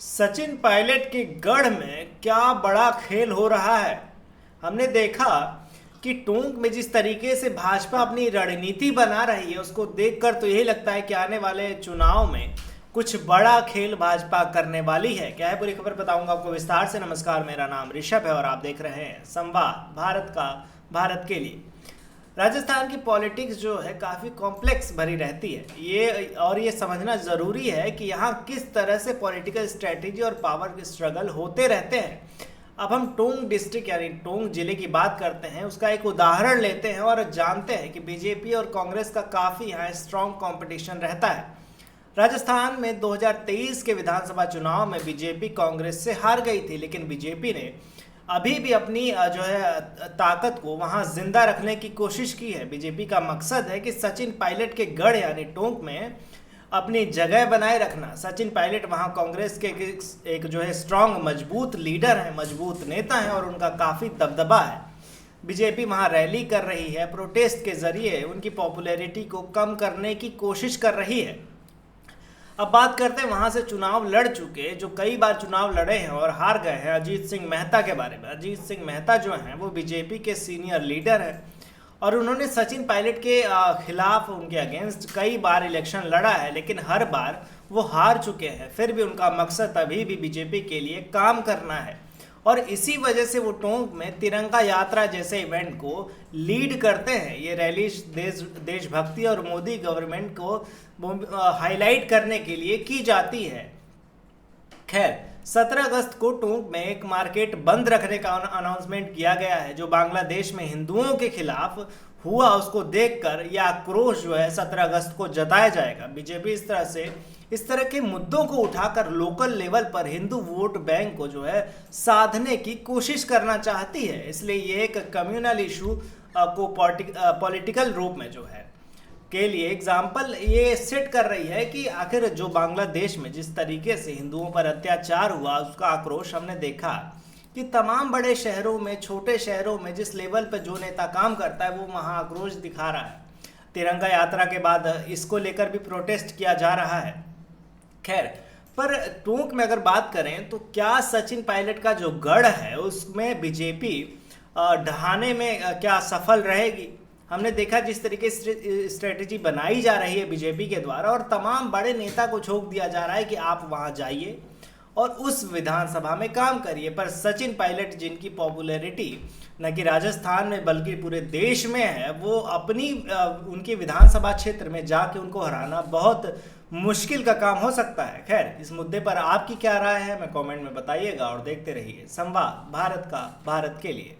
सचिन पायलट के गढ़ में क्या बड़ा खेल हो रहा है। हमने देखा कि टोंक में जिस तरीके से भाजपा अपनी रणनीति बना रही है उसको देखकर तो यही लगता है कि आने वाले चुनाव में कुछ बड़ा खेल भाजपा करने वाली है। क्या है पूरी खबर बताऊंगा आपको विस्तार से। नमस्कार, मेरा नाम ऋषभ है और आप देख रहे हैं संवाद भारत का, भारत के लिए। राजस्थान की पॉलिटिक्स जो है काफ़ी कॉम्प्लेक्स भरी रहती है ये समझना ज़रूरी है कि यहाँ किस तरह से पॉलिटिकल स्ट्रेटेजी और पावर के स्ट्रगल होते रहते हैं। अब हम टोंक डिस्ट्रिक्ट यानी टोंक जिले की बात करते हैं, उसका एक उदाहरण लेते हैं और जानते हैं कि बीजेपी और कांग्रेस का काफ़ी यहाँ स्ट्रॉन्ग कंपटीशन रहता है। राजस्थान में 2023 के विधानसभा चुनाव में बीजेपी कांग्रेस से हार गई थी, लेकिन बीजेपी ने अभी भी अपनी जो है ताकत को वहां जिंदा रखने की कोशिश की है। बीजेपी का मकसद है कि सचिन पायलट के गढ़ यानी टोंक में अपनी जगह बनाए रखना। सचिन पायलट वहां कांग्रेस के एक जो है स्ट्रांग मजबूत लीडर है, मजबूत नेता है और उनका काफ़ी दबदबा है। बीजेपी वहां रैली कर रही है, प्रोटेस्ट के जरिए उनकी पॉपुलैरिटी को कम करने की कोशिश कर रही है। अब बात करते हैं वहां से चुनाव लड़ चुके, जो कई बार चुनाव लड़े हैं और हार गए हैं, अजीत सिंह मेहता के बारे में। अजीत सिंह मेहता जो हैं वो बीजेपी के सीनियर लीडर हैं और उन्होंने सचिन पायलट के खिलाफ, उनके अगेंस्ट कई बार इलेक्शन लड़ा है, लेकिन हर बार वो हार चुके हैं। फिर भी उनका मकसद अभी भी बीजेपी के लिए काम करना है और इसी वजह से वो टोंक में तिरंगा यात्रा जैसे इवेंट को लीड करते हैं। ये रैली देशभक्ति और मोदी गवर्नमेंट को हाईलाइट करने के लिए की जाती है। खैर, 17 अगस्त को टोंक में एक मार्केट बंद रखने का अनाउंसमेंट किया गया है। जो बांग्लादेश में हिंदुओं के खिलाफ हुआ उसको देखकर यह आक्रोश जो है 17 अगस्त को जताया जाएगा। बीजेपी इस तरह के मुद्दों को उठाकर लोकल लेवल पर हिंदू वोट बैंक को जो है साधने की कोशिश करना चाहती है। इसलिए ये एक कम्युनल इशू को पॉलिटिकल रूप में जो है के लिए एग्जाम्पल ये सेट कर रही है कि आखिर जो बांग्लादेश में जिस तरीके से हिंदुओं पर अत्याचार हुआ उसका आक्रोश हमने देखा कि तमाम बड़े शहरों में, छोटे शहरों में जिस लेवल पर जो नेता काम करता है वो वहाँ आक्रोश दिखा रहा है। तिरंगा यात्रा के बाद इसको लेकर भी प्रोटेस्ट किया जा रहा है। खैर, पर टोंक में अगर बात करें तो क्या सचिन पायलट का जो गढ़ है उसमें बीजेपी ढहाने में क्या सफल रहेगी। हमने देखा जिस तरीके से स्ट्रेटेजी बनाई जा रही है बीजेपी के द्वारा और तमाम बड़े नेता को झोंक दिया जा रहा है कि आप वहां जाइए और उस विधानसभा में काम करिए। पर सचिन पायलट जिनकी पॉपुलैरिटी न कि राजस्थान में बल्कि पूरे देश में है, वो अपनी उनके विधानसभा क्षेत्र में जाके उनको हराना बहुत मुश्किल का काम हो सकता है। खैर, इस मुद्दे पर आपकी क्या राय है, मैं कमेंट में बताइएगा और देखते रहिए संवाद भारत का, भारत के लिए।